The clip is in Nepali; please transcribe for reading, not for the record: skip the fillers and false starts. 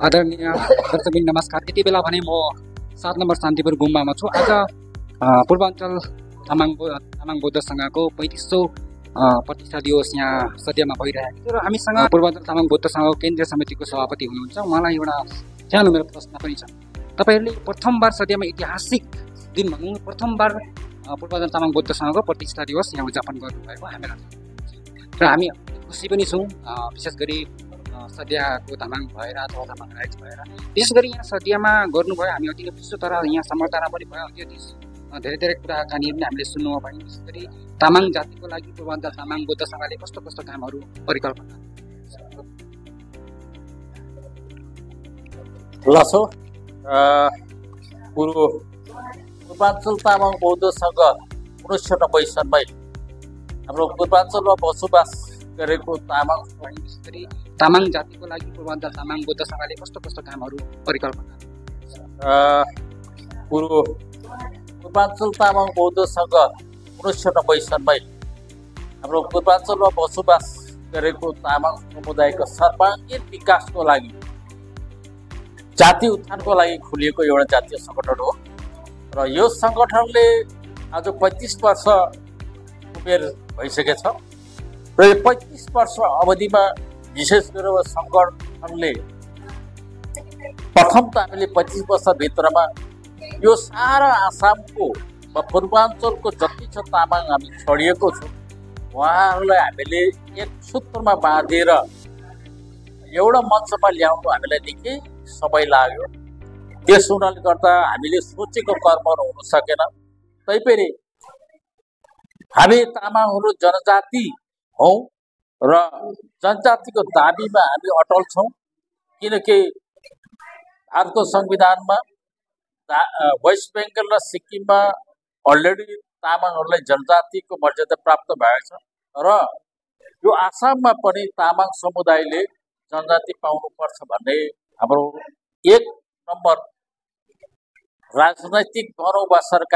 आदरणीय दर्शकबिन नमस्कार। यति बेला भने म 7 नम्बर शान्तिपुर गुम्बामा छु। आज पूर्वाञ्चल तामाङ बौद्ध सङ्घको 35औं प्रतिष्ठा दिवस यहाँ सद्यमा भइरहेको थियो र हामीसँग पूर्वाञ्चल तामाङ बौद्ध सङ्घको केन्द्रीय समितिको सभापति हुनुहुन्छ। उहाँलाई एउटा सानो मेरो प्रश्न पनि छ। तपाईँहरूले प्रथमबार सद्यमा ऐतिहासिक दिन भनौँ, प्रथमबार पूर्वाञ्चल तामाङ बौद्ध सङ्घको प्रतिष्ठा दिवस यहाँ उद्यापन गर्नुभएको हामीलाई र हामी खुसी पनि छौँ। विशेष गरी सद्यको तामाङ भएर अथवा तामाङ राइज भएर विशेष गरी यहाँ सद्यमा गर्नुभयो, हामी अति नै खुसी। तर यहाँ समर्थना पनि भयो, धेरै धेरै कुराकानी पनि हामीले सुन्नु भयो। विशेष गरी तामाङ जातिको लागि पूर्वाञ्चल तामाङ बौद्ध सङ्घले कस्तो कस्तो कामहरू परिकल्पना लसो पूर्वाञ्चल तामाङ बौद्ध सङ्घ 1990 सालमै हाम्रो पूर्वाञ्चलमा बसोबास गरेको तामाङ जातिको लागि पूर्वाञ्चल तामाङ बौद्ध सङ्घले कस्तो कस्तो कामहरू परिकल्पना पूर्वाञ्चल तामाङ बौद्ध सङ्घ 1990 सालमै हाम्रो पूर्वाञ्चलमा बसोबास गरेको तामाङ समुदायको सर्वाङ्गीण विकासको लागि, जाति उत्थानको लागि खोलिएको एउटा जातीय सङ्गठन हो र यो सङ्गठनले आज 35 वर्ष उमेर भइसकेछ र यो 35 वर्ष अवधिमा विशेष गरेर सङ्गठनले प्रथम त हामीले 25 वर्षभित्रमा यो सारा आसामको वा पूर्वाञ्चलको जति छ तामाङ हामी छडिएको छौँ उहाँहरूलाई हामीले एक सूत्रमा बाँधेर एउटा मञ्चमा ल्याउनु हामीलाई निकै समय लाग्यो। त्यस हुनाले गर्दा हामीले सोचेको कर्महरू हुन सकेन। तैपनि हामी तामाङहरू जनजाति हौँ र जनजातिको दाबीमा हामी अटल छौँ, किनकि भारतको संविधानमा वेस्ट बेङ्गल र सिक्किममा अलरेडी तामाङहरूलाई जनजातिको मर्यादा प्राप्त भएको छ र यो आसाममा पनि तामाङ समुदायले जनजाति पाउनुपर्छ भन्ने हाम्रो 1 नम्बर राजनैतिक भनौँ वा सरकारी